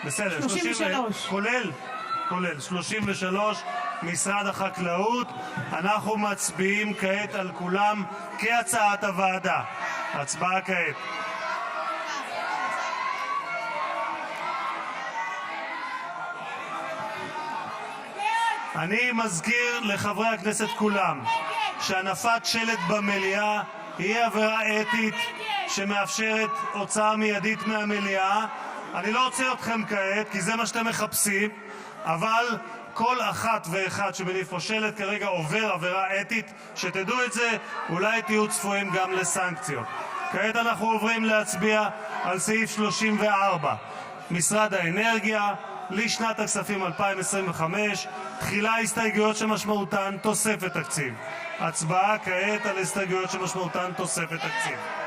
בסדר, 33. כולל 33, משרד החקלאות. אנחנו מצביעים כעת על כולם כהצעת הוועדה. הצבעה כעת. אני מזכיר לחברי הכנסת כולם שהנפת שלט במליאה היא עבירה אתית שמאפשרת הוצאה מיידית מהמליאה. אני לא רוצה אתכם כעת כי זה מה שאתם מחפשים, אבל כל אחת ואחד שמניף פה שלט כרגע עובר עבירה אתית, שתדעו את זה, אולי תהיו צפויים גם לסנקציות. כעת אנחנו עוברים להצביע על סעיף 34, משרד האנרגיה, לשנת הכספים 2025, תחילה הסתייגויות שמשמעותן תוספת תקציב. הצבעה כעת על הסתייגויות שמשמעותן תוספת תקציב.